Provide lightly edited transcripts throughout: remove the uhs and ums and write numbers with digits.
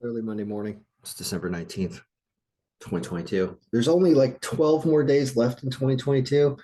Early Monday morning. It's December 19th, 2022. There's only like 12 more days left in 2022.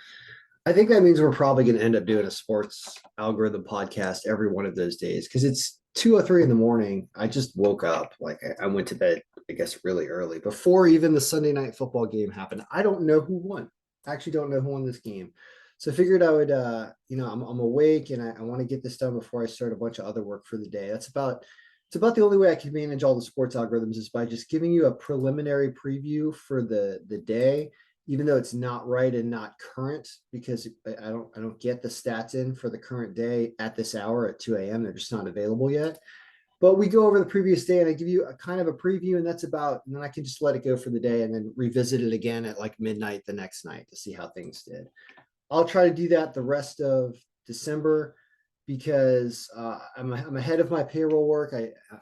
I think that means we're probably going to end up doing a sports algorithm podcast every one of those days because it's 2:03 in the morning. I just woke up. Like I went to bed, I guess, really early before even the Sunday night football game happened. I don't know who won. I actually don't know who won this game. So I figured I would, I'm awake and I want to get this done before I start a bunch of other work for the day. It's about the only way I can manage all the sports algorithms is by just giving you a preliminary preview for the day, even though it's not right and not current because I don't get the stats in for the current day at this hour at 2 a.m. They're just not available yet. But we go over the previous day and I give you a kind of a preview, and and then I can just let it go for the day and then revisit it again at like midnight the next night to see how things did. I'll try to do that the rest of December because I'm ahead of my payroll work.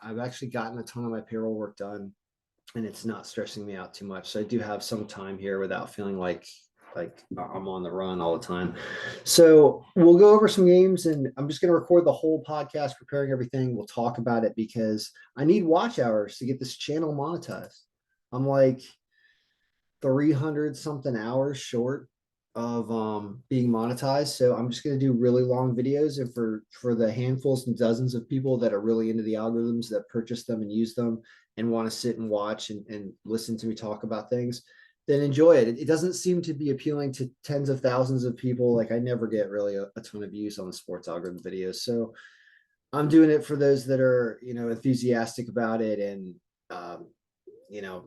I've actually gotten a ton of my payroll work done, and it's not stressing me out too much. So I do have some time here without feeling like I'm on the run all the time. So we'll go over some games, and I'm just going to record the whole podcast, preparing everything. We'll talk about it because I need watch hours to get this channel monetized. I'm like 300 something hours short of being monetized. So I'm just going to do really long videos, and for the handfuls and dozens of people that are really into the algorithms that purchase them and use them and want to sit and watch and listen to me talk about things, then enjoy it. It doesn't seem to be appealing to tens of thousands of people. Like I never get really a ton of views on the sports algorithm videos. So I'm doing it for those that are, enthusiastic about it. And,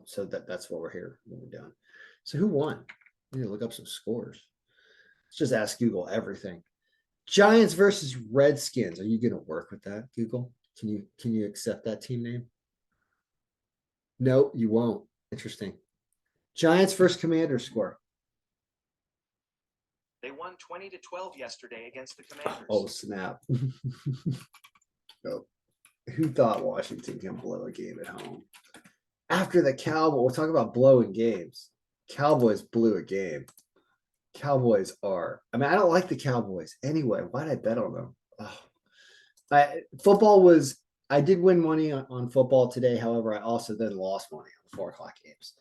so that's what we're here when we're done. So who won? I need to look up some scores. Let's just ask Google everything. Giants versus Redskins. Are you going to work with that, Google? Can you accept that team name? No, you won't. Interesting. Giants versus Commanders score. They won 20-12 yesterday against the Commanders. Oh, snap. Oh, who thought Washington can blow a game at home? After the Cowboys, we'll talk about blowing games. Cowboys blew a game. Cowboys are. I mean, I don't like the Cowboys anyway. Why'd I bet on them? Football was. I did win money on football today. However, I also then lost money on the 4 o'clock games.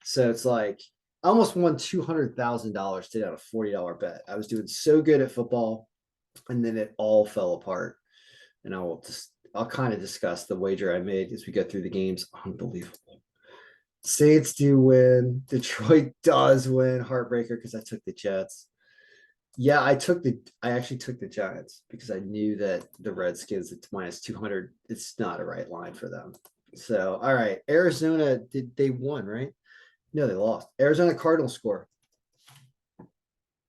So it's like I almost won $200,000 today on a $40 bet. I was doing so good at football, and then it all fell apart. And I'll kind of discuss the wager I made as we go through the games. Unbelievable. Saints do win. Detroit does win. Heartbreaker because I took the Jets. Yeah, I actually took the Giants because I knew that the Redskins at minus 200, it's not a right line for them. So, all right. Arizona, they won, right? No, they lost. Arizona Cardinals score.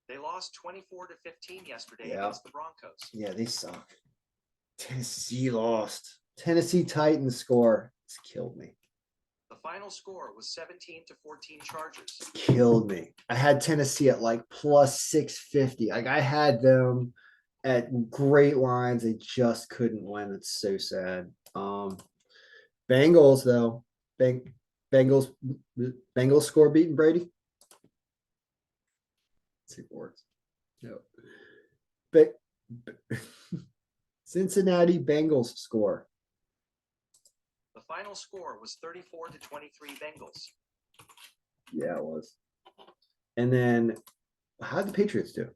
They lost 24-15 yesterday against the Broncos. Yeah, they suck. Tennessee lost. Tennessee Titans score. It's killed me. The final score was 17-14 Chargers. Killed me. I had Tennessee at like plus 650. Like I had them at great lines. They just couldn't win. It's so sad. Bengals though. Bengals score beating Brady. Let's see words. No. But Cincinnati Bengals score. The final score was 34-23 Bengals. Yeah, it was. And then how did the Patriots do?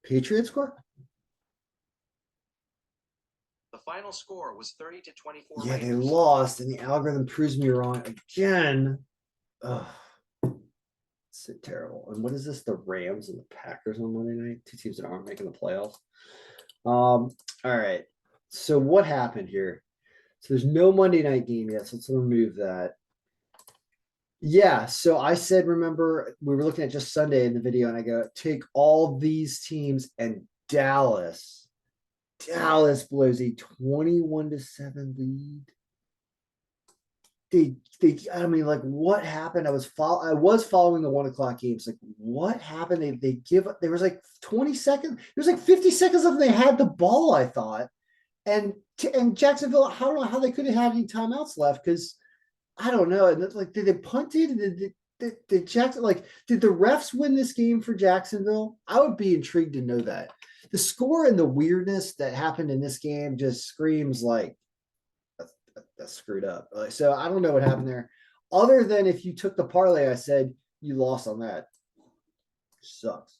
Patriots score? The final score was 30-24. Yeah, they lost, and the algorithm proves me wrong again. Oh, so terrible. And what is this? The Rams and the Packers on Monday night? Two teams that aren't making the playoffs. All right. So what happened here? So there's no Monday night game yet, so let's remove that. Yeah, so I said, remember, we were looking at just Sunday in the video, and I go, take all these teams, and Dallas blows a 21-7 lead. I mean, like, what happened? I was following the 1 o'clock games. Like, what happened? They give up. There was like 20 seconds. There was like 50 seconds left. They had the ball, I thought. And Jacksonville, I don't know how they could have had any timeouts left because I don't know. And like, did they punted? Did Jackson did the refs win this game for Jacksonville? I would be intrigued to know that. The score and the weirdness that happened in this game just screams like that's screwed up. So I don't know what happened there. Other than if you took the parlay, I said you lost on that. Sucks.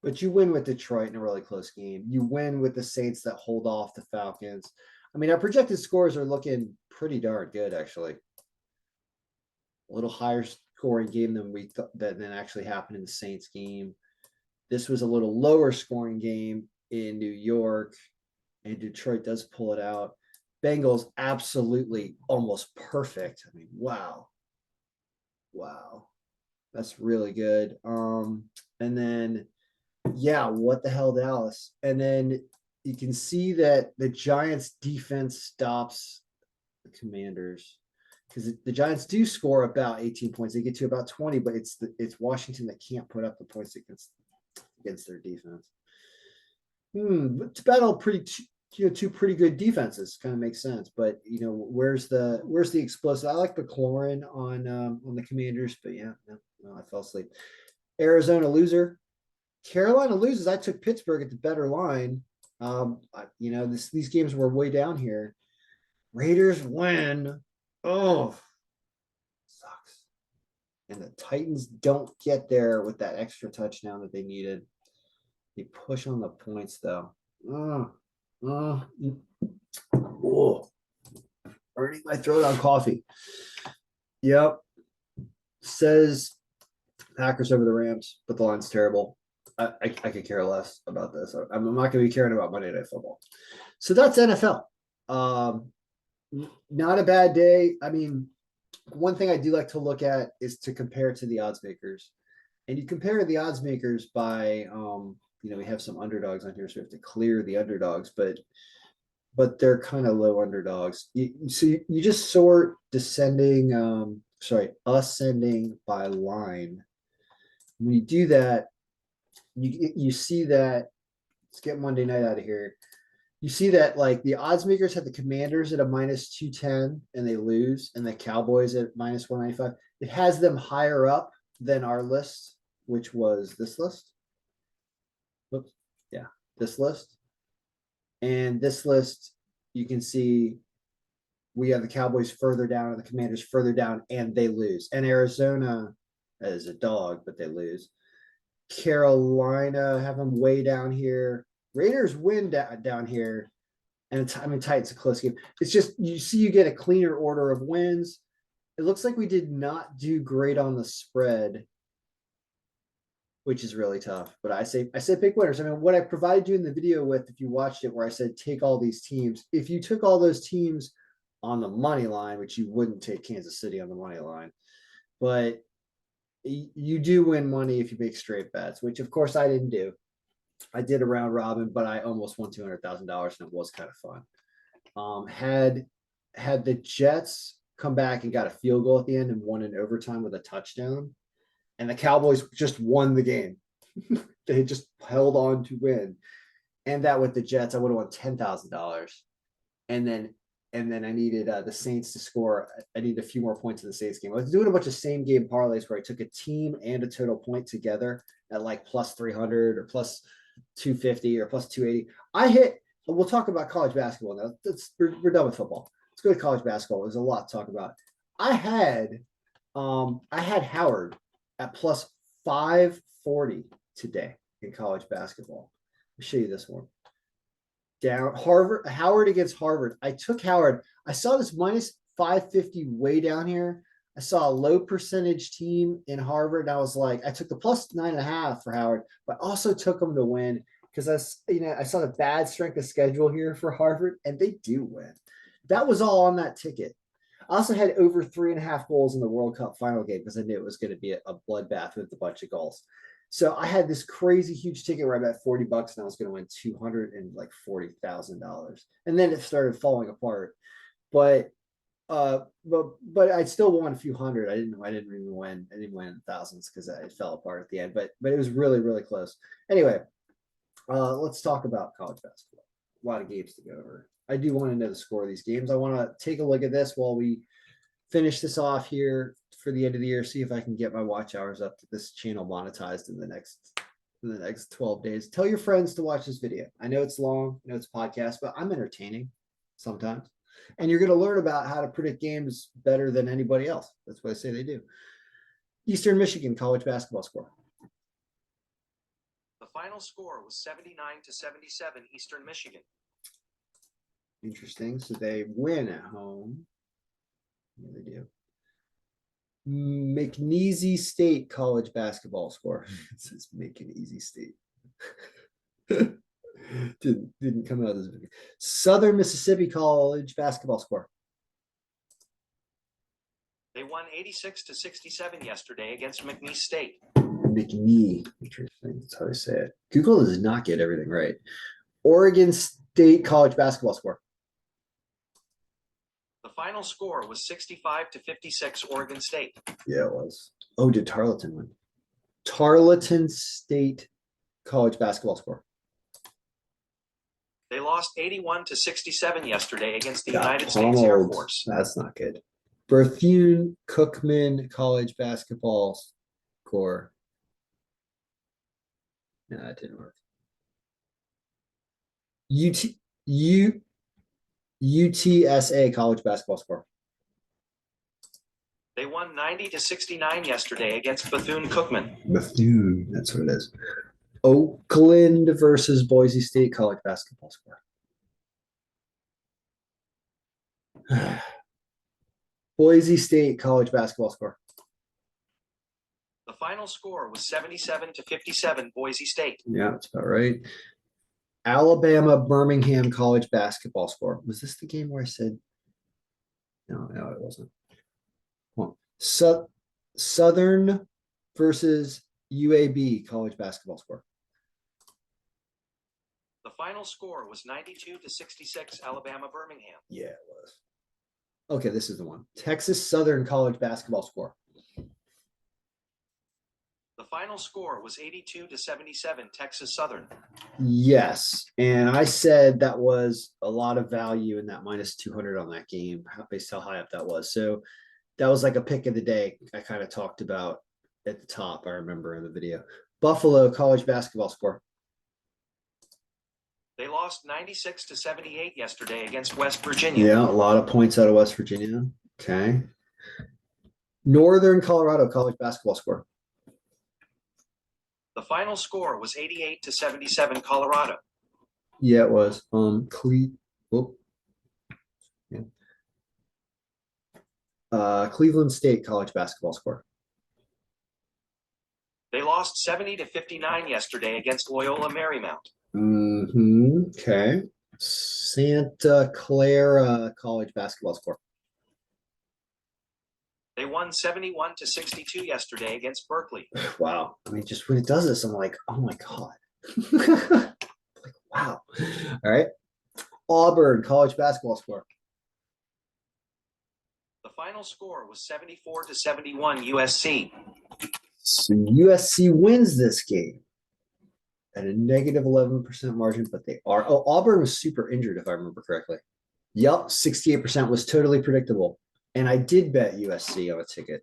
But you win with Detroit in a really close game. You win with the Saints that hold off the Falcons. I mean, our projected scores are looking pretty darn good, actually. A little higher scoring game than we thought than actually happened in the Saints game. This was a little lower scoring game in New York, and Detroit does pull it out. Bengals absolutely almost perfect. I mean, wow. Wow. That's really good. And then yeah, what the hell, Dallas? And then you can see that the Giants defense stops the Commanders because the Giants do score about 18 points. They get to about 20, but it's Washington that can't put up the points against their defense. It's battle two pretty good defenses. Kind of makes sense, but where's the explosive? I like McLaurin on the Commanders, but yeah, no, I fell asleep. Arizona loser. Carolina loses. I took Pittsburgh at the better line. These games were way down here. Raiders win. Oh, sucks. And the Titans don't get there with that extra touchdown that they needed. They push on the points though. Burning my throat on coffee. Yep. Says Packers over the Rams, but the line's terrible. I could care less about this. I'm not going to be caring about Monday Night Football. So that's NFL. Not a bad day. I mean, one thing I do like to look at is to compare to the odds makers. And you compare the odds makers by, we have some underdogs on here, so we have to clear the underdogs, but they're kind of low underdogs. So you just sort ascending by line. When you do that, you see that, let's get Monday night out of here. You see that like the odds makers had the Commanders at a minus 210 and they lose, and the Cowboys at minus 195. It has them higher up than our list, which was this list. Whoops. Yeah, this list. And this list, you can see we have the Cowboys further down and the Commanders further down, and they lose. And Arizona is a dog, but they lose. Carolina have them way down here. Raiders win down here. And Titans a close game. It's just you get a cleaner order of wins. It looks like we did not do great on the spread, which is really tough. But I say pick winners. I mean, what I provided you in the video with, if you watched it, where I said take all these teams. If you took all those teams on the money line, which you wouldn't take Kansas City on the money line, but you do win money if you make straight bets, which of course I didn't do. I did a round robin, but I almost won $200,000, and it was kind of fun. Had the Jets come back and got a field goal at the end and won in overtime with a touchdown, and the Cowboys just won the game. They just held on to win, and that with the Jets, I would have won $10,000. And then I needed the Saints to score. I needed a few more points in the Saints game. I was doing a bunch of same game parlays where I took a team and a total point together at like plus 300 or plus 250 or plus 280. I hit. We'll talk about college basketball now. We're done with football. Let's go to college basketball. There's a lot to talk about. I had Howard at plus 540 today in college basketball. I'll show you this one. Down Howard against Harvard. I took Howard. I saw this minus 550 way down here. I saw a low percentage team in Harvard. And I was like, I took the plus 9.5 for Howard, but also took them to win because I saw the bad strength of schedule here for Harvard, and they do win. That was all on that ticket. I also had over 3.5 goals in the World Cup final game because I knew it was going to be a bloodbath with a bunch of goals. So I had this crazy huge ticket where I bet $40 and I was going to win $240,000. And then it started falling apart. But I still won a few hundred. I didn't even win. I didn't win thousands because it fell apart at the end. But it was really, really close. Anyway, let's talk about college basketball. A lot of games to go over. I do want to know the score of these games. I want to take a look at this while we finish this off here for the end of the year, see if I can get my watch hours up to this channel monetized in the next 12 days. Tell your friends to watch this video. I know it's long, I know it's a podcast, but I'm entertaining sometimes. And you're going to learn about how to predict games better than anybody else. That's what I say they do. Eastern Michigan college basketball score. The final score was 79-77 Eastern Michigan. Interesting. So they win at home. Yeah, they do. McNeese State college basketball score. It says McNeese State. didn't come out as big. Southern Mississippi college basketball score. They won 86-67 yesterday against McNeese State. McNee. Interesting. That's how I say it. Google does not get everything right. Oregon State college basketball score. The final score was 65-56 Oregon State. Yeah, it was. Oh, did Tarleton win? Tarleton State college basketball score. They lost 81-67 yesterday against the Got United States Air pummeled. Force. That's not good. Bethune-Cookman college basketball score. No, that didn't work. UTSA college basketball score. They won 90-69 yesterday against Bethune-Cookman. Bethune, that's what it is. Oakland versus Boise State college basketball score. Boise State college basketball score. The final score was 77-57 Boise State. Yeah, that's about right. Alabama Birmingham college basketball score. Was this the game where I said? No, it wasn't. Southern versus UAB college basketball score. The final score was 92-66 Alabama Birmingham. Yeah, it was. Okay, this is the one. Texas Southern college basketball score. The final score was 82-77 Texas Southern. Yes, and I said that was a lot of value in that minus 200 on that game, based how high up that was. So that was like a pick of the day I kind of talked about at the top, I remember in the video. Buffalo college basketball score. They lost 96-78 yesterday against West Virginia. Yeah, a lot of points out of West Virginia. Okay. Northern Colorado college basketball score. The final score was 88-77 Colorado. Yeah, it was. Cleveland State college basketball score. They lost 70-59 yesterday against Loyola Marymount. Okay. Santa Clara college basketball score. They won 71-62 yesterday against Berkeley. Wow. I mean, just when it does this, I'm like, oh my God. Like, wow. All right. Auburn college basketball score. The final score was 74-71 USC. So USC wins this game at a negative 11% margin, but they are. Oh, Auburn was super injured, if I remember correctly. Yep, 68% was totally predictable. And I did bet USC on a ticket.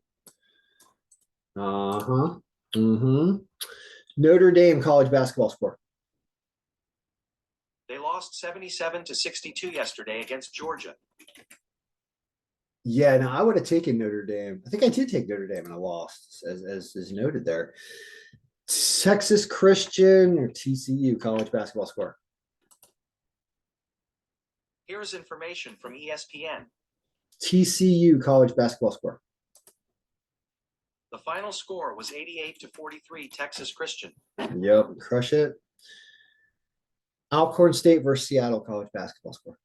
Notre Dame college basketball score. They lost 77-62 yesterday against Georgia. Yeah, no, I would have taken Notre Dame. I think I did take Notre Dame and I lost, as noted there. Texas Christian or TCU college basketball score. Here's information from ESPN. TCU college basketball score. The final score was 88-43 Texas Christian. Yep, crush it. Alcorn State versus Seattle college basketball score.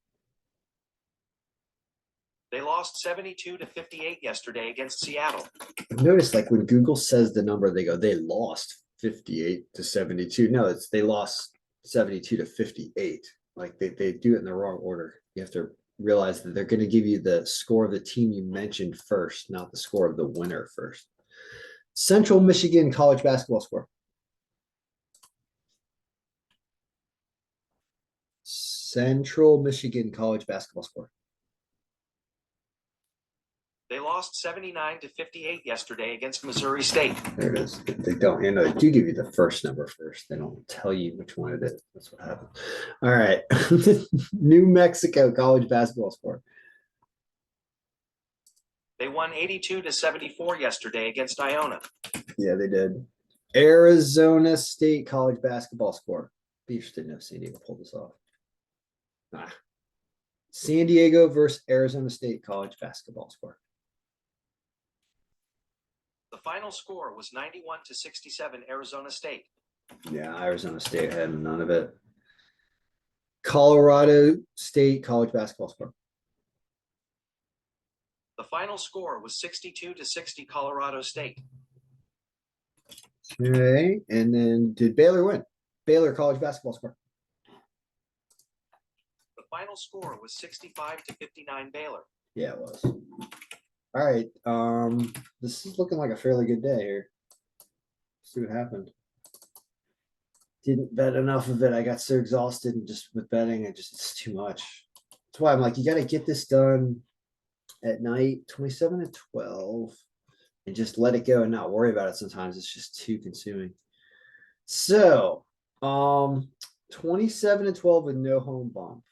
They lost 72-58 yesterday against Seattle. I've noticed, like, when Google says the number, they go, they lost 58-72. No, it's they lost 72-58. Like they do it in the wrong order. You have to realize that they're going to give you the score of the team you mentioned first, not the score of the winner first. Central Michigan college basketball score. Central Michigan college basketball score. They lost 79-58 yesterday against Missouri State. There it is. They don't, you know, they do give you the first number first. They don't tell you which one it is. That's what happens. All right. New Mexico college basketball score. They won 82-74 yesterday against Iona. Yeah, they did. Arizona State college basketball score. Be interested to know if San Diego pulled this off. San Diego versus Arizona State college basketball score. The final score was 91-67 Arizona State. Yeah, Arizona State had none of it. Colorado State college basketball score. The final score was 62-60 Colorado State. Okay, and then did Baylor win? Baylor college basketball score. The final score was 65-59 Baylor. Yeah, it was. All right. This is looking like a fairly good day here. Let's see what happened. Didn't bet enough of it. I got so exhausted and just with betting, it's too much. That's why I'm like, you got to get this done at night, 27-12, and just let it go and not worry about it. Sometimes it's just too consuming. So, 27-12 with no home bump.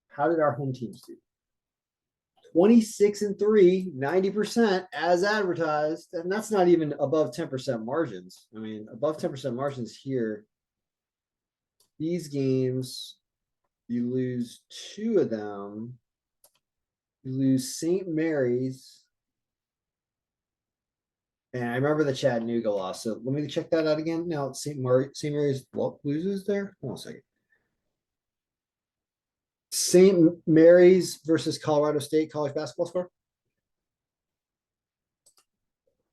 How did our home teams do? 26-3, 90% as advertised. And that's not even above 10% margins. I mean, above 10% margins here. These games, you lose 2 of them. You lose St. Mary's. And I remember the Chattanooga loss. So let me check that out again. Now, St. Mary's what loses there? Hold on a second. St. Mary's versus Colorado State college basketball score.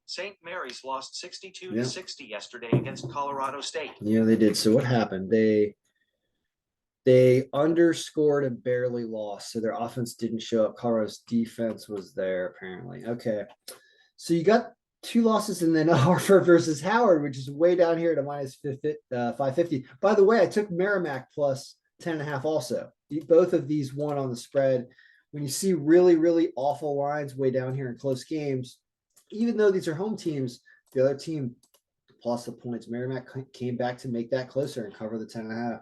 St. Mary's lost 62-60 yesterday against Colorado State. Yeah, they did. So what happened? They underscored and barely lost. So their offense didn't show up. Colorado's defense was there, apparently. Okay. So you got 2 losses and then Hartford versus Howard, which is way down here to minus 550. By the way, I took Merrimack plus 10.5 also. Both of these won on the spread. When you see really, really awful lines way down here in close games, even though these are home teams, the other team plus the points. Merrimack came back to make that closer and cover the 10.5.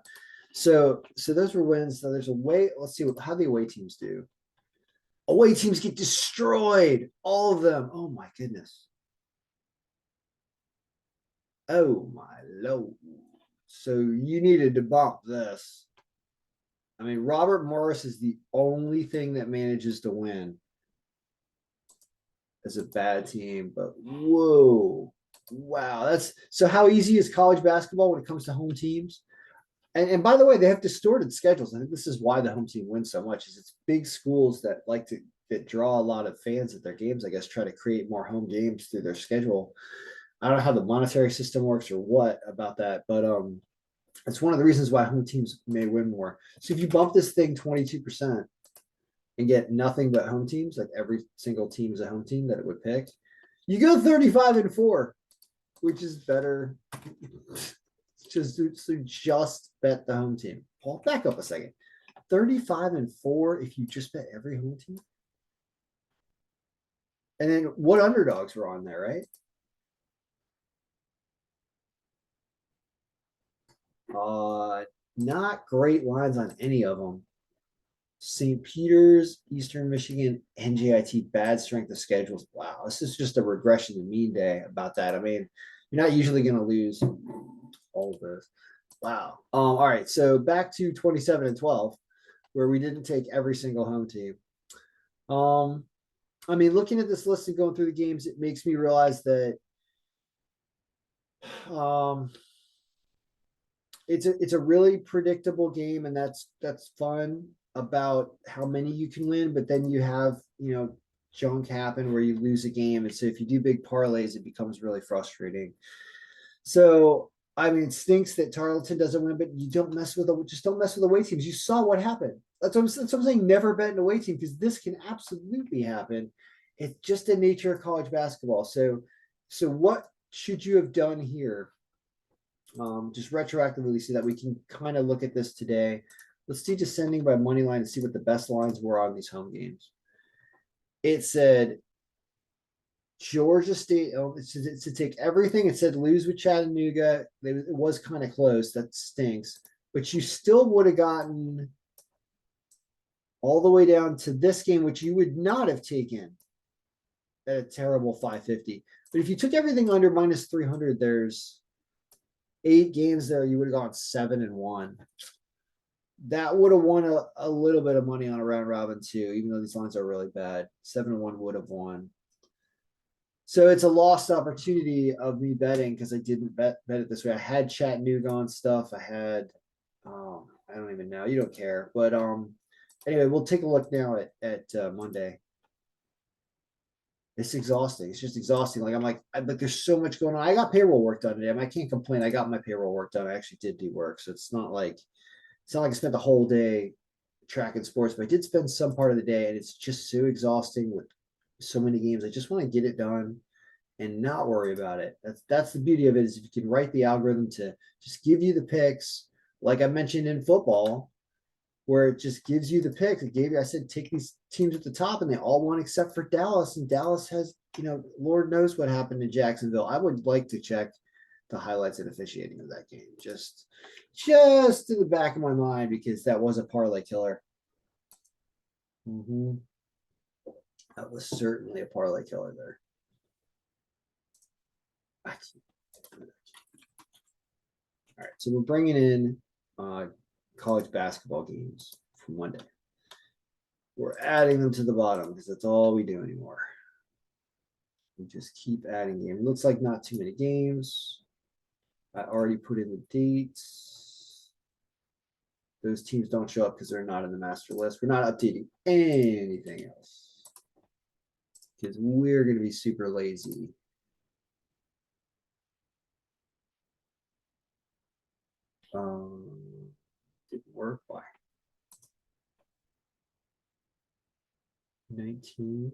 So those were wins. So there's a way. Let's see how the away teams do. Away teams get destroyed. All of them. Oh my goodness. Oh my Lord. So you needed to bump this. I mean, Robert Morris is the only thing that manages to win as a bad team, but whoa. Wow. That's so how easy is college basketball when it comes to home teams? And by the way, they have distorted schedules. I think this is why the home team wins so much. Is it's big schools that like to that draw a lot of fans at their games. I guess try to create more home games through their schedule. I don't know how the monetary system works or what about that, but it's one of the reasons why home teams may win more. So if you bump this thing 22% and get nothing but home teams, like every single team is a home team that it would pick, you go 35-4, which is better. Just bet the home team. Paul, back up a second. 35-4 if you just bet every home team. And then what underdogs were on there, right? Not great lines on any of them. St. Peter's, Eastern Michigan, NJIT, bad strength of schedules. Wow, this is just a regression to mean day about that. I mean, you're not usually going to lose all of this. Wow. All right. So back to 27-12, where we didn't take every single home team. I mean, looking at this list and going through the games, it makes me realize that it's a really predictable game, and that's fun about how many you can win. But then you have junk happen where you lose a game, and so if you do big parlays, it becomes really frustrating. So I mean, it stinks that Tarleton doesn't win, but you don't mess with just don't mess with away teams. You saw what happened. That's what I'm saying. Never bet an away team because this can absolutely happen. It's just the nature of college basketball. So what should you have done here? Just retroactively so that we can kind of look at this today. Let's do descending by money line and see what the best lines were on these home games. It said Georgia State, to take everything. It said lose with Chattanooga. It was kind of close. That stinks. But you still would have gotten all the way down to this game, which you would not have taken at a terrible 550. But if you took everything under minus 300, there's 8 games there. You would have gone 7-1. That would have won a little bit of money on a round robin too, even though these lines are really bad. 7-1 would have won. So it's a lost opportunity of me betting because I didn't bet it this way. I had Chattanooga on stuff. I had, I don't even know. You don't care, but anyway, we'll take a look now at Monday. It's exhausting. It's just exhausting. Like I'm like there's so much going on. I got payroll work done today. I can't complain. I got my payroll work done. I actually did do work, so it's not like I spent the whole day tracking sports, but I did spend some part of the day, and it's just so exhausting with so many games. I just want to get it done and not worry about it. That's the beauty of it, is if you can write the algorithm to just give you the picks, like I mentioned in football, where it just gives you the picks. I said take these teams at the top, and they all won except for Dallas. And Dallas has, Lord knows what happened in Jacksonville. I would like to check the highlights and officiating of that game, just in the back of my mind, because that was a parlay killer. That was certainly a parlay killer there. All right, so we're bringing in college basketball games from Monday. We're adding them to the bottom because that's all we do anymore. We just keep adding games. It looks like not too many games. I already put in the dates. Those teams don't show up because they're not in the master list. We're not updating anything else because we're going to be super lazy. Didn't work. Why? 19th.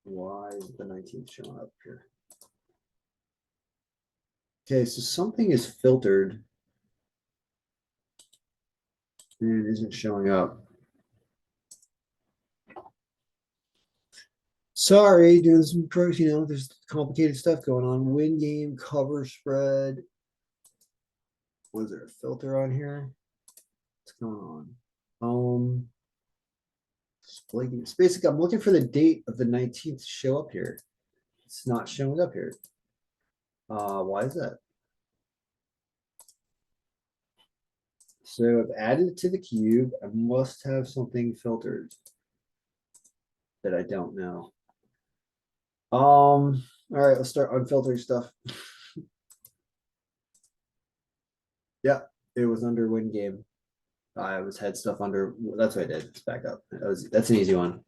Why is the 19th showing up here? Okay, so something is filtered and it isn't showing up. Sorry, doing some pros, there's complicated stuff going on. Win game, cover spread. Was there a filter on here? What's going on? Display games. Basically, I'm looking for the date of the 19th to show up here. It's not showing up here. Why is that? So I've added it to the cube. I must have something filtered that I don't know. All right, let's start unfiltering stuff. Yeah, it was under win game. I was had stuff under. That's what I did. Let's back up. That's an easy one.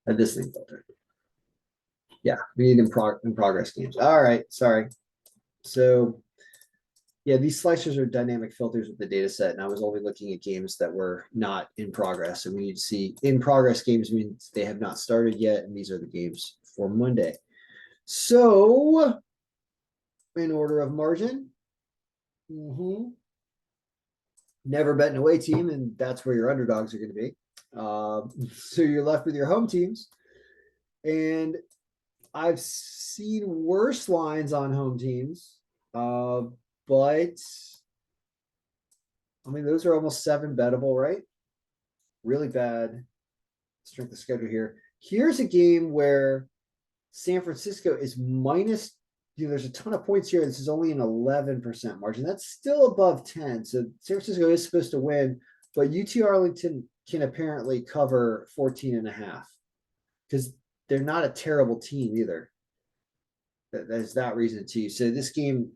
I had this thing filtered. Yeah, we need in progress games. All right, sorry. So yeah, these slicers are dynamic filters with the data set, and I was only looking at games that were not in progress. So we need to see in progress games means they have not started yet, and these are the games for Monday. So in order of margin, never bet an away team, and that's where your underdogs are going to be. So you're left with your home teams, and I've seen worse lines on home teams, but I mean those are almost 7 bettable, right? Really bad strength of schedule here. Here's a game where San Francisco is minus. There's a ton of points here. This is only an 11% margin. That's still above 10. So San Francisco is supposed to win, but UT Arlington can apparently cover 14.5 because they're not a terrible team either. There's that reason too. So this game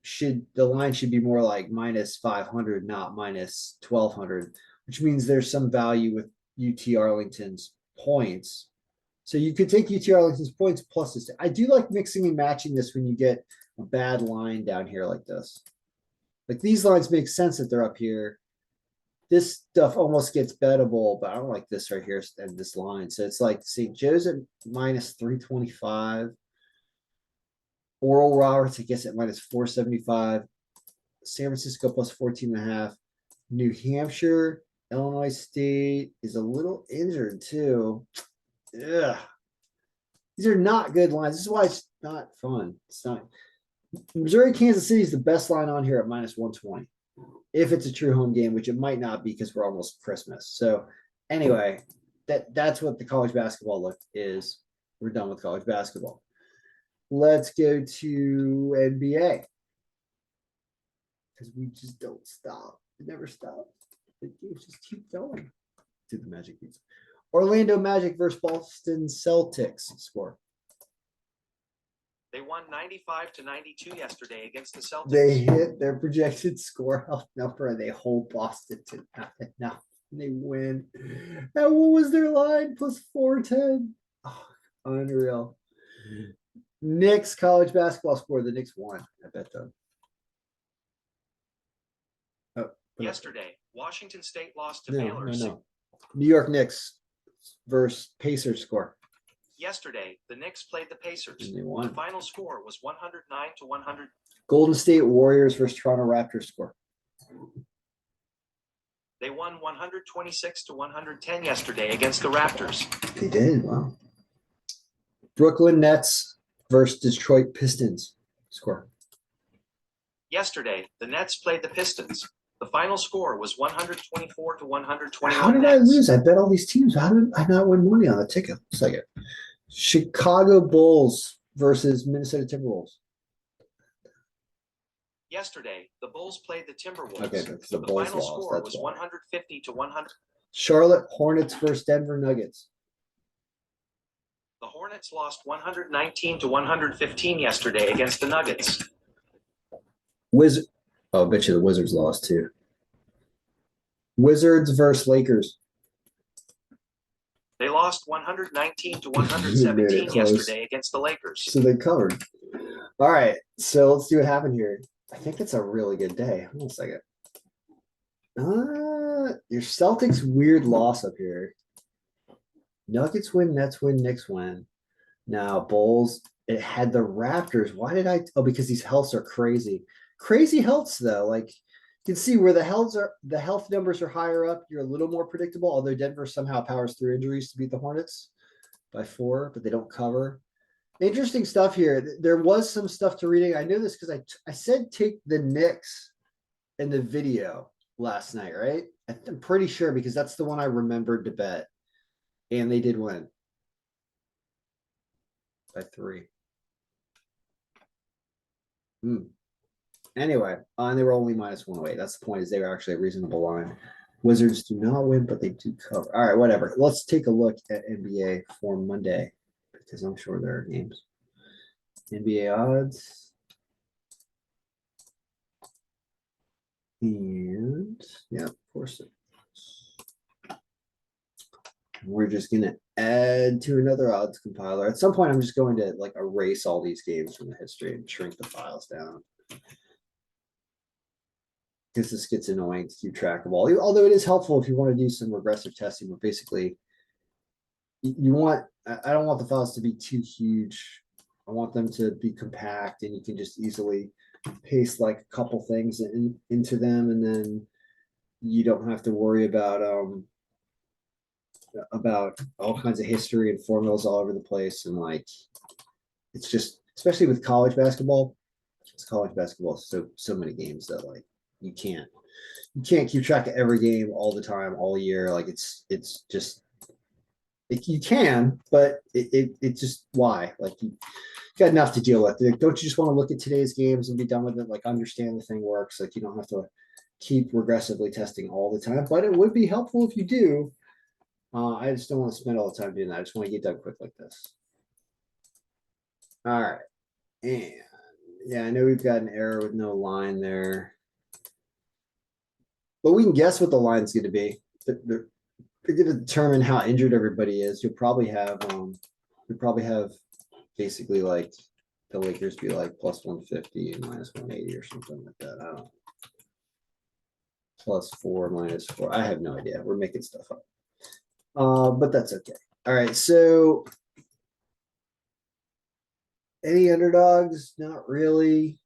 the line should be more like minus 500, not minus 1200, which means there's some value with UT Arlington's points. So you could take UT Arlington's points plus this. I do like mixing and matching this when you get a bad line down here like this. Like these lines make sense that they're up here. This stuff almost gets bettable, but I don't like this right here and this line. So it's like St. Joe's at minus 325. Oral Roberts, I guess, at minus 475. San Francisco plus 14.5. New Hampshire, Illinois State is a little injured too. Ugh. These are not good lines. This is why it's not fun. It's not. Missouri, Kansas City is the best line on here at minus 120. If it's a true home game, which it might not be because we're almost Christmas. So anyway, that's what the college basketball look is. We're done with college basketball. Let's go to NBA because we just don't stop. It never stops. The games just keep going. To the Magic beats. Orlando Magic versus Boston Celtics score. They won 95-92 yesterday against the Celtics. They hit their projected score number and they hold Boston to nothing. Now they win. And what was their line? Plus 410. Oh, unreal. Knicks college basketball score. The Knicks won. I bet them. Yesterday, Washington State lost to Baylor. No. New York Knicks versus Pacers score. Yesterday, the Knicks played the Pacers. And they won. The final score was 109-100. Golden State Warriors versus Toronto Raptors score. They won 126-110 yesterday against the Raptors. They did. Wow. Brooklyn Nets versus Detroit Pistons score. Yesterday, the Nets played the Pistons. The final score was 124-121. How did I lose? I bet all these teams. How did I not win money on the ticket? Second. Chicago Bulls versus Minnesota Timberwolves. Yesterday, the Bulls played the Timberwolves. Okay, because the The Bulls final lost. score That's was why. 150-100. Charlotte Hornets versus Denver Nuggets. The Hornets lost 119-115 yesterday against the Nuggets. Wizard. Oh, I bet you the Wizards lost too. Wizards versus Lakers. They lost 119-117 yesterday against the Lakers. So they covered. All right. So let's see what happened here. I think it's a really good day. Hold on a second. Your Celtics weird loss up here. Nuggets win, Nets win, Knicks win. Now Bulls, it had the Raptors. Why did I? Oh, because these healths are crazy. Crazy healths though. Like you can see where the health numbers are higher up. You're a little more predictable. Although Denver somehow powers through injuries to beat the Hornets by 4, but they don't cover. Interesting stuff here. There was some stuff to reading. I know this because I said take the Knicks in the video last night, right? I'm pretty sure because that's the one I remembered to bet. And they did win by 3. Anyway, and they were only -108. That's the point, is they were actually a reasonable line. Wizards do not win, but they do cover. All right, whatever. Let's take a look at NBA for Monday because I'm sure there are games. NBA odds. And yeah, of course. We're just going to add to another odds compiler. At some point, I'm just going to like erase all these games from the history and shrink the files down. Because this gets annoying to keep track of all. Although it is helpful if you want to do some regressive testing, but basically you want, I don't want the files to be too huge. I want them to be compact and you can just easily paste like a couple things into them, and then you don't have to worry about all kinds of history and formulas all over the place. And like, it's just, especially with college basketball, so many games that like you can't keep track of every game all the time, all year. Like it's just, you can, but it just, why? Like you got enough to deal with. Like, don't you just want to look at today's games and be done with it? Like understand the thing works. Like you don't have to keep regressively testing all the time, but it would be helpful if you do. I just don't want to spend all the time doing that. I just want to get done quick like this. All right. And yeah, I know we've got an error with no line there. But we can guess what the line's going to be. They're going to determine how injured everybody is. You'll probably have basically like the Lakers be like +150 and -180 or something like that. I don't know. +4, -4. I have no idea. We're making stuff up. But that's okay. All right. So any underdogs? Not really.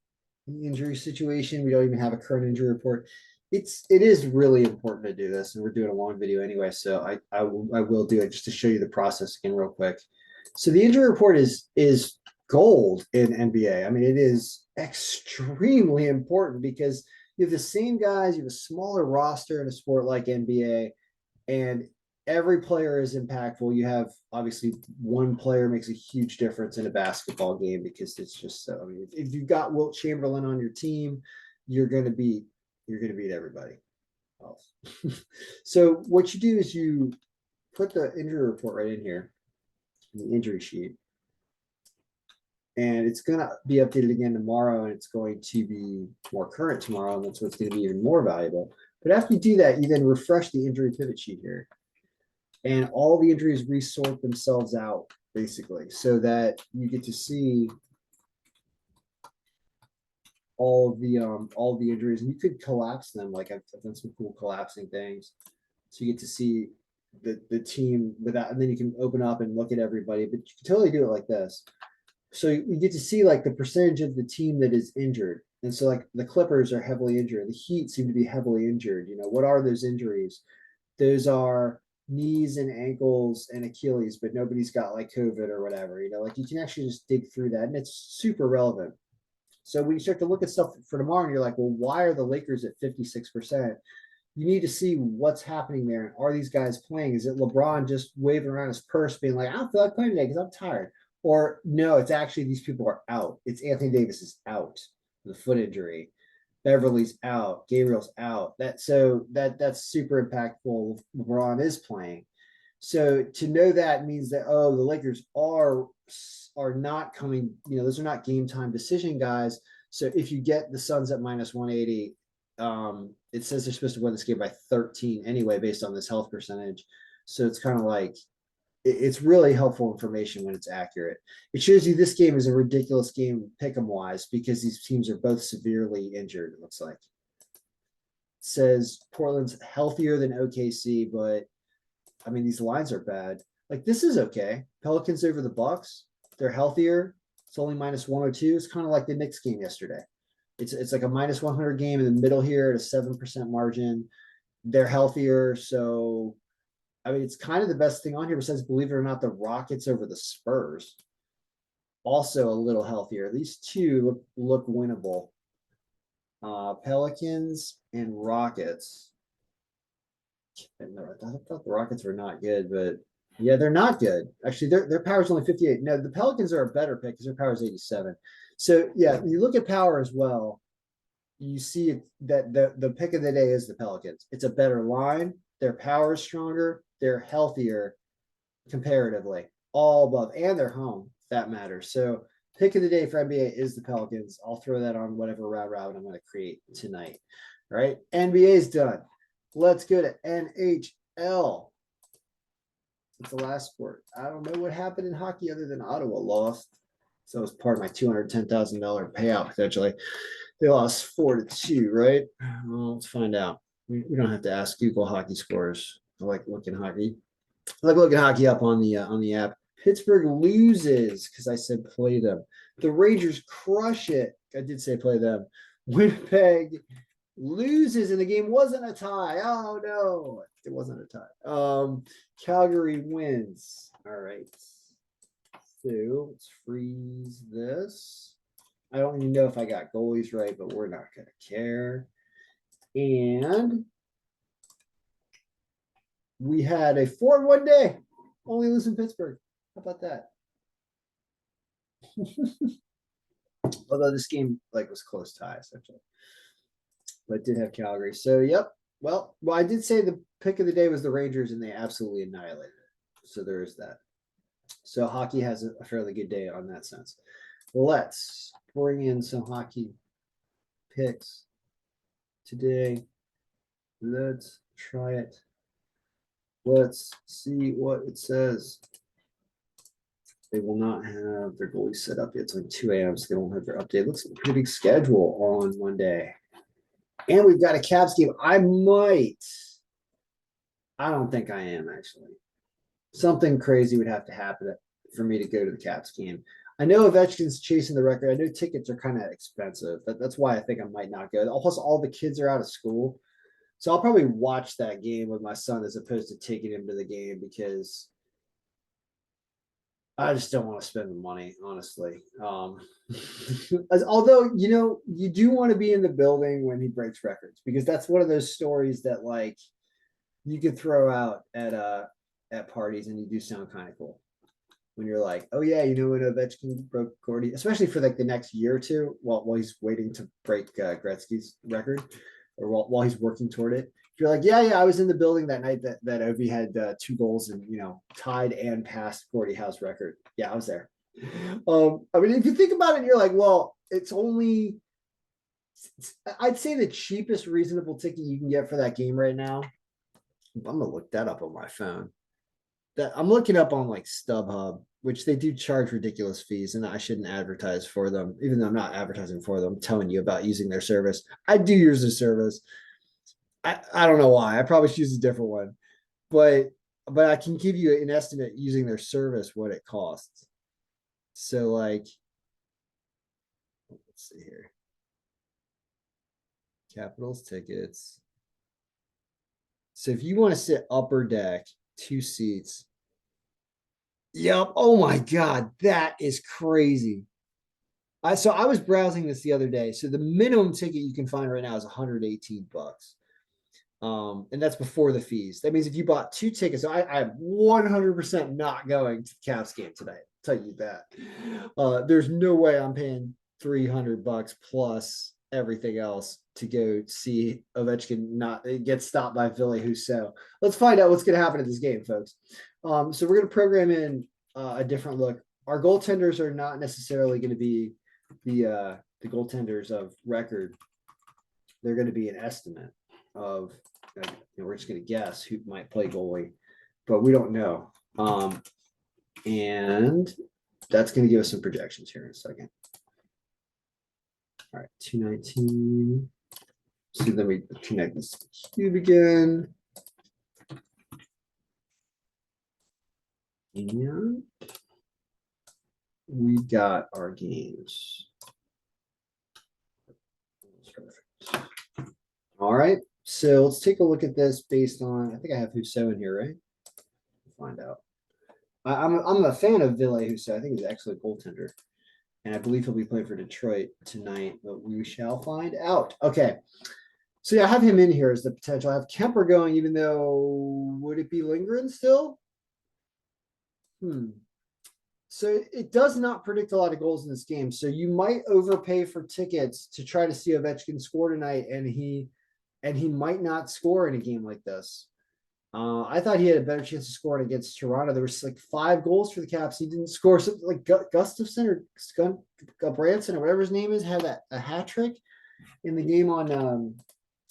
Injury situation. We don't even have a current injury report. It is really important to do this, and we're doing a long video anyway, so I will do it just to show you the process again real quick. So the injury report is gold in NBA. I mean, it is extremely important because you have the same guys, you have a smaller roster in a sport like NBA, and every player is impactful. You have obviously one player makes a huge difference in a basketball game because it's just so. I mean, if you've got Wilt Chamberlain on your team, you're going to beat everybody else. So what you do is you put the injury report right in here, in the injury sheet, and it's going to be updated again tomorrow, and it's going to be more current tomorrow, and that's what's going to be even more valuable. But after you do that, you then refresh the injury pivot sheet here, and all the injuries resort themselves out basically, so that you get to see all the injuries, and you could collapse them. Like I've done some cool collapsing things, so you get to see the team without, and then you can open up and look at everybody. But you can totally do it like this. So you get to see like the percentage of the team that is injured. And so like the Clippers are heavily injured. The Heat seem to be heavily injured. You know, what are those injuries? Those are knees and ankles and Achilles, but nobody's got like COVID or whatever. You know, like you can actually just dig through that, and it's super relevant. So when you start to look at stuff for tomorrow and you're like, well, why are the Lakers at 56%? You need to see what's happening there. Are these guys playing? Is it LeBron just waving around his purse being like, I don't feel like playing today because I'm tired? Or no, it's actually these people are out. It's Anthony Davis is out, the foot injury. Beverly's out. Gabriel's out. That's super impactful. LeBron is playing. So to know that means that, oh, the Lakers are not coming, you know, those are not game time decision guys. So if you get the Suns at minus 180, it says they're supposed to win this game by 13 anyway, based on this health percentage. So it's kind of like, it's really helpful information when it's accurate. It shows you this game is a ridiculous game pick'em wise because these teams are both severely injured, it looks like. It says Portland's healthier than OKC, but I mean, these lines are bad. Like this is okay. Pelicans over the Bucks. They're healthier. It's only minus 102. It's kind of like the Knicks game yesterday. It's like a minus 100 game in the middle here at a 7% margin. They're healthier. So, I mean, it's kind of the best thing on here besides, believe it or not, the Rockets over the Spurs. Also a little healthier. These two look winnable. Pelicans and Rockets. I thought the Rockets were not good, but yeah, they're not good. Actually, their power is only 58. No, the Pelicans are a better pick because their power is 87. So yeah, you look at power as well. You see that the pick of the day is the Pelicans. It's a better line. Their power is stronger. They're healthier comparatively, all above, and they're home. That matters. So pick of the day for NBA is the Pelicans. I'll throw that on whatever route I'm going to create tonight. All right, NBA is done. Let's go to NHL. It's the last sport. I don't know what happened in hockey other than Ottawa lost. So it was part of my $210,000 payout potentially. They lost 4-2, right? Well, let's find out. We don't have to ask Google hockey scores. I like looking hockey. I like looking hockey up on the app. Pittsburgh loses because I said play them. The Rangers crush it. I did say play them. Winnipeg loses and the game wasn't a tie. Oh no, it wasn't a tie. Calgary wins. All right. So let's freeze this. I don't even know if I got goalies right, but we're not gonna care. And we had a 4-1 day. Only lose in Pittsburgh. How about that? Although this game was close tie essentially, but did have Calgary. So yep. Well, I did say the pick of the day was the Rangers, and they absolutely annihilated it. So there is that. So hockey has a fairly good day on that sense. Let's bring in some hockey picks today. Let's try it. Let's see what it says. They will not have their goalie set up yet. It's like 2 a.m., so they won't have their update. Looks like a pretty big schedule on Monday. And we've got a Cavs game. I don't think I am, actually. Something crazy would have to happen for me to go to the Cavs game. I know Ovechkin's chasing the record. I know tickets are kind of expensive. That's why I think I might not go. Plus, all the kids are out of school. So I'll probably watch that game with my son as opposed to taking him to the game because I just don't want to spend the money, honestly. Although, you do want to be in the building when he breaks records because that's one of those stories that you could throw out at parties, and you do sound kind of cool. When you're like, oh yeah, you know when Ovechkin broke Gordy, especially for like the next year or two, while he's waiting to break Gretzky's record, or while he's working toward it. If you're like, yeah, I was in the building that night that Ovi had 2 goals and tied and passed Gordie Howe's record. Yeah, I was there. I mean, if you think about it, you're like, well, it's only. I'd say the cheapest reasonable ticket you can get for that game right now. I'm gonna look that up on my phone. That I'm looking up on like StubHub, which they do charge ridiculous fees, and I shouldn't advertise for them, even though I'm not advertising for them. I'm telling you about using their service. I do use their service. I don't know why. I probably should use a different one, but I can give you an estimate using their service what it costs. So like, let's see here. Capitals tickets. So if you want to sit upper deck, 2 seats. Yep. Oh my God, that is crazy. So I was browsing this the other day. So the minimum ticket you can find right now is $118. And that's before the fees. That means if you bought 2 tickets, so I'm 100% not going to the Caps game tonight. I'll tell you that. There's no way I'm paying $300 plus everything else to go see Ovechkin not get stopped by Ville Husso. Let's find out what's going to happen in this game, folks. So we're going to program in a different look. Our goaltenders are not necessarily going to be the goaltenders of record. They're going to be an estimate of, we're just going to guess who might play goalie, but we don't know. And that's going to give us some projections here in a second. All right, 219. So then we connect this cube again. And we got our games. All right, so let's take a look at this based on, I think I have Husso in here, right? Find out. I'm a fan of Ville Husso. I think he's an excellent goaltender. And I believe he'll be playing for Detroit tonight, but we shall find out. Okay. So yeah, I have him in here as the potential. I have Kemper going, even though, would it be Lindgren still? So it does not predict a lot of goals in this game. So you might overpay for tickets to try to see Ovechkin score tonight, and he might not score in a game like this. I thought he had a better chance of scoring against Toronto. There was like 5 goals for the Caps. He didn't score. Something like Gustafson or Branson or whatever his name is had a hat trick in the game on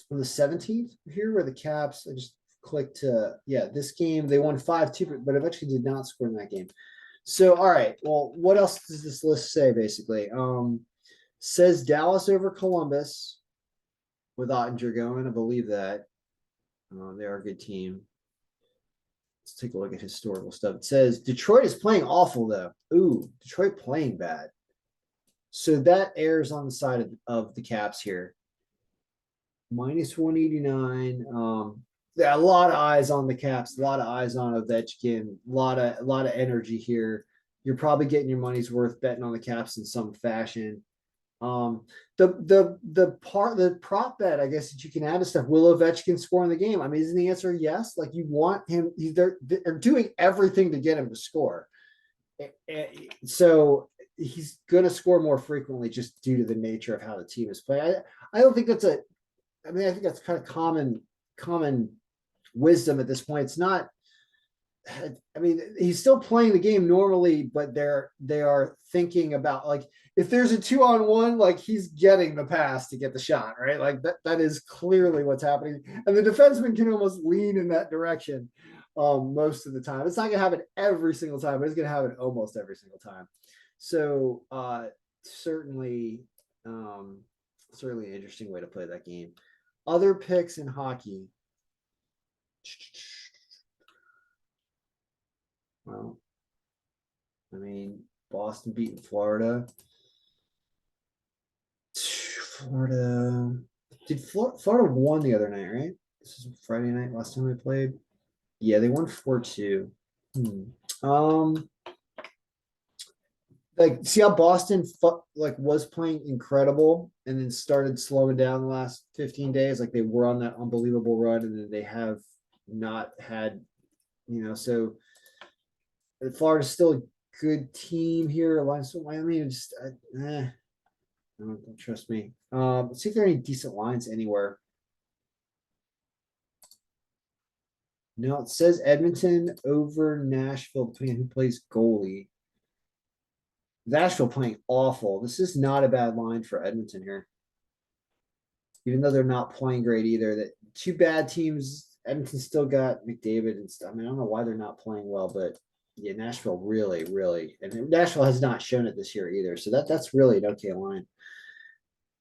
the 17th here, where the Caps. I just clicked to this game. They won 5-2, but Ovechkin did not score in that game. So all right, well, what else does this list say? Basically, says Dallas over Columbus with Ottinger going. I believe that. They are a good team. Let's take a look at historical stuff. It says Detroit is playing awful, though. Ooh, Detroit playing bad. So that errs on the side of the Caps here. Minus 189. There are a lot of eyes on the Caps, a lot of eyes on Ovechkin, a lot of energy here. You're probably getting your money's worth betting on the Caps in some fashion. The prop bet, I guess, that you can add to stuff. Will Ovechkin score in the game? I mean, isn't the answer yes? Like, you want him, they're doing everything to get him to score. So he's going to score more frequently just due to the nature of how the team is playing. I don't think that's I think that's kind of common wisdom at this point. It's not, I mean, he's still playing the game normally, but they are thinking about, like, if there's a 2-on-1, like, he's getting the pass to get the shot, right? Like that is clearly what's happening. And the defenseman can almost lean in that direction most of the time. It's not gonna happen every single time, but it's gonna happen almost every single time. So certainly an interesting way to play that game. Other picks in hockey. Well, I mean, Boston beating Florida. Florida won the other night, right? This is Friday night, last time they played. Yeah, they won 4-2. Like, see how Boston was playing incredible and then started slowing down the last 15 days. Like, they were on that unbelievable run, and then they have not had, so Florida's still a good team here. Miami, don't trust me. Let's see if there are any decent lines anywhere. No, it says Edmonton over Nashville, depending on who plays goalie. Nashville playing awful. This is not a bad line for Edmonton here. Even though they're not playing great either. That two bad teams. Edmonton still got McDavid and stuff. I mean, I don't know why they're not playing well, but yeah, Nashville really, really, and Nashville has not shown it this year either. So that's really an okay line.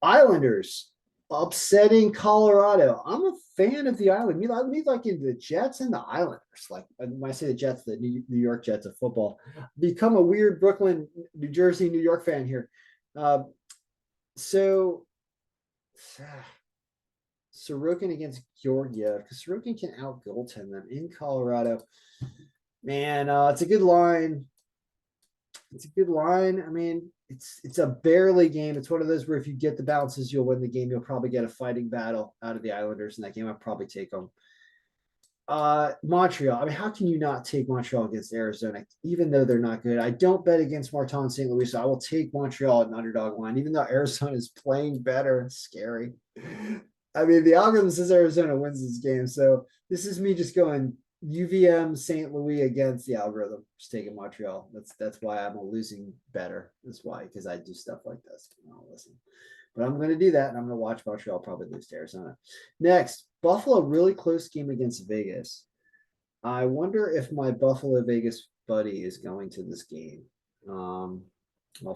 Islanders upsetting Colorado. I'm a fan of the Island. Me like in the Jets and the Islanders. Like when I say the Jets, the New York Jets of football. Become a weird Brooklyn, New Jersey, New York fan here. So Sorokin against Georgia, because Sorokin can out goaltend them in Colorado. Man, it's a good line. It's a good line. I mean, it's a barely game. It's one of those where if you get the bounces, you'll win the game. You'll probably get a fighting battle out of the Islanders in that game. I'd probably take them. Montreal. I mean, how can you not take Montreal against Arizona, even though they're not good? I don't bet against Martin St. Louis, so I will take Montreal at an underdog line, even though Arizona is playing better. It's scary. I mean, the algorithm says Arizona wins this game, so this is me just going UVM St. Louis against the algorithm. Just taking Montreal. That's why I'm a losing better. That's why, because I do stuff like this. Listen. But I'm going to do that, and I'm going to watch Montreal probably lose to Arizona. Next, Buffalo, really close game against Vegas. I wonder if my Buffalo Vegas buddy is going to this game. I'll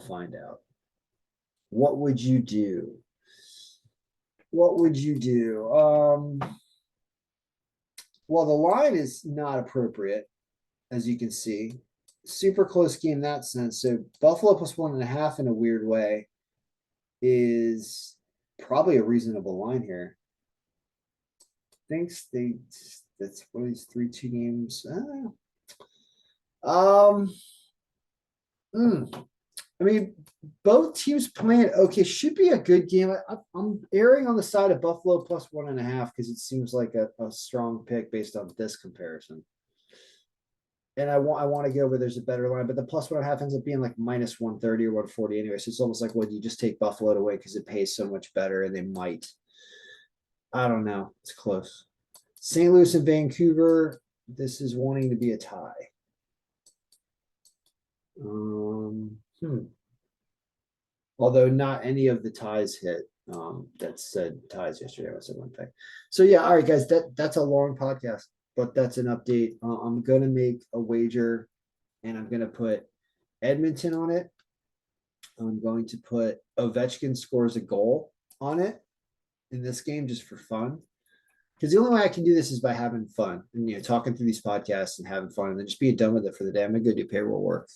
find out. What would you do? What would you do? Well, the line is not appropriate, as you can see. Super close game in that sense. So Buffalo plus 1.5 in a weird way is probably a reasonable line here. Thinks that's one of these 3-2 games. I mean, both teams playing okay. Should be a good game. I'm erring on the side of Buffalo plus 1.5 because it seems like a strong pick based on this comparison. And I want to go where there's a better line, but the plus 1.5 ends up being like minus 130 or 140 anyway. So it's almost like, well, you just take Buffalo away because it pays so much better, and they might. I don't know. It's close. St. Louis and Vancouver. This is wanting to be a tie. Although not any of the ties hit. That said ties yesterday. I said one thing. So yeah, all right, guys. That's a long podcast, but that's an update. I'm gonna make a wager, and I'm gonna put Edmonton on it. I'm going to put Ovechkin scores a goal on it in this game just for fun. Because the only way I can do this is by having fun and talking through these podcasts and having fun and then just being done with it for the day. I'm gonna go do payroll work,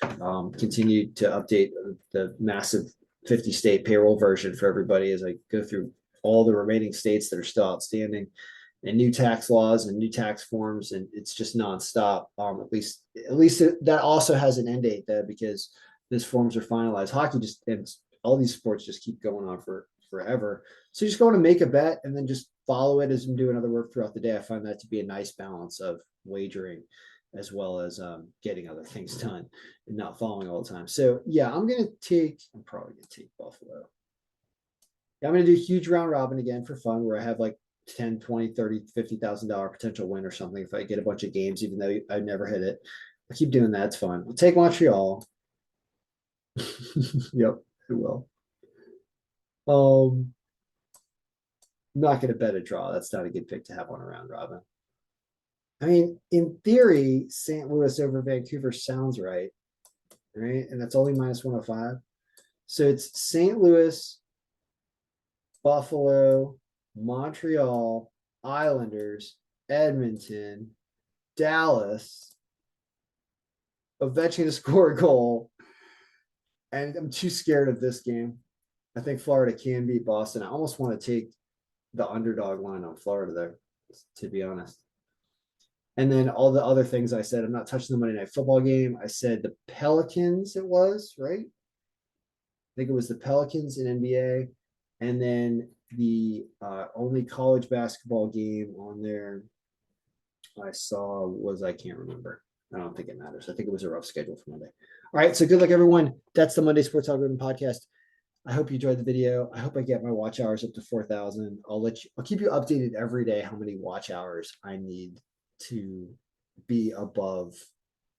continue to update the massive 50 state payroll version for everybody as I go through all the remaining states that are still outstanding and new tax laws and new tax forms, and it's just nonstop. At least that also has an end date though, because these forms are finalized. Hockey just and all these sports just keep going on for forever. So you just go to make a bet and then just follow it as I'm doing other work throughout the day. I find that to be a nice balance of wagering as well as getting other things done and not following all the time. So yeah, I'm probably gonna take Buffalo. I'm gonna do a huge round robin again for fun where I have like 10, 20, 30, $50,000 potential win or something if I get a bunch of games, even though I never hit it. I keep doing that. It's fun. I'll take Montreal. Yep, I will. I'm not going to bet a draw. That's not a good pick to have on a round robin. I mean, in theory, St. Louis over Vancouver sounds right? And that's only minus 105. So it's St. Louis, Buffalo, Montreal, Islanders, Edmonton, Dallas, Ovechkin to score a goal. And I'm too scared of this game. I think Florida can beat Boston. I almost want to take the underdog line on Florida there, to be honest. And then all the other things I said, I'm not touching the Monday Night Football game. I said the Pelicans, it was, right? I think it was the Pelicans in NBA. And then the only college basketball game on there I saw was I can't remember. I don't think it matters. I think it was a rough schedule for Monday. All right, so good luck, everyone. That's the Monday Sports Algorithm Podcast. I hope you enjoyed the video. I hope I get my watch hours up to 4,000. I'll keep you updated every day how many watch hours I need to be above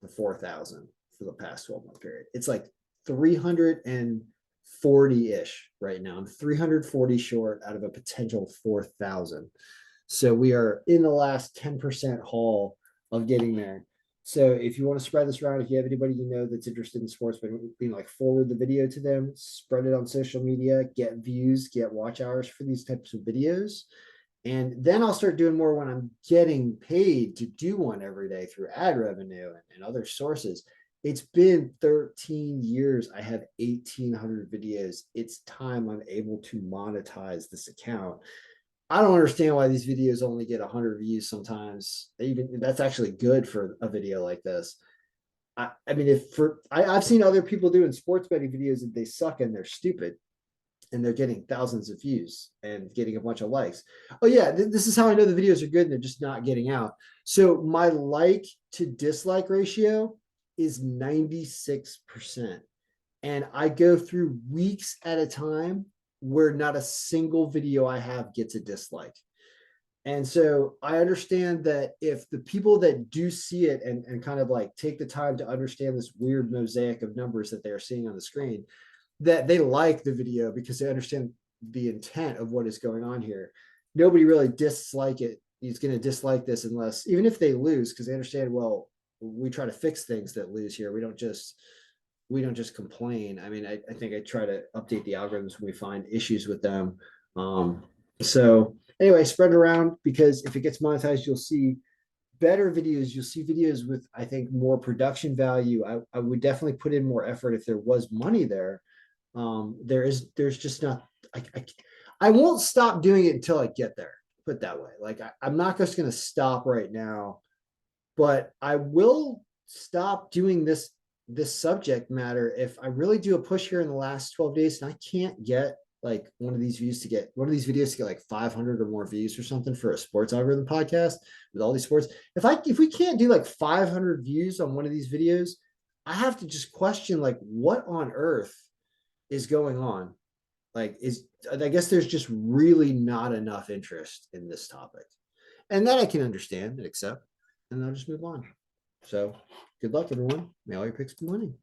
the 4,000 for the past 12-month period. It's like 340-ish right now. I'm 340 short out of a potential 4,000. So we are in the last 10% haul of getting there. So if you want to spread this around, if you have anybody you know that's interested in sports, but being like forward the video to them, spread it on social media, get views, get watch hours for these types of videos. And then I'll start doing more when I'm getting paid to do one every day through ad revenue and other sources. It's been 13 years. I have 1,800 videos. It's time I'm able to monetize this account. I don't understand why these videos only get 100 views sometimes. Even that's actually good for a video like this. I mean, I've seen other people doing sports betting videos and they suck and they're stupid and they're getting thousands of views and getting a bunch of likes. Oh yeah, this is how I know the videos are good and they're just not getting out. So my like to dislike ratio is 96%. And I go through weeks at a time where not a single video I have gets a dislike. And so I understand that if the people that do see it and kind of like take the time to understand this weird mosaic of numbers that they're seeing on the screen, that they like the video because they understand the intent of what is going on here. Nobody really dislike it. He's going to dislike this unless, even if they lose, because they understand, well, we try to fix things that lose here. We don't just complain. I mean, I think I try to update the algorithms when we find issues with them. So anyway, spread it around because if it gets monetized, you'll see better videos. You'll see videos with, I think, more production value. I would definitely put in more effort if there was money there. There's just not, I won't stop doing it until I get there, put it that way. Like I'm not just going to stop right now, but I will stop doing this subject matter if I really do a push here in the last 12 days and I can't get like one of these videos to get like 500 or more views or something for a sports algorithm podcast with all these sports. If we can't do like 500 views on one of these videos, I have to just question like what on earth is going on. Like I guess there's just really not enough interest in this topic. And that I can understand and accept, and I'll just move on. So good luck, everyone. May all your picks be winning.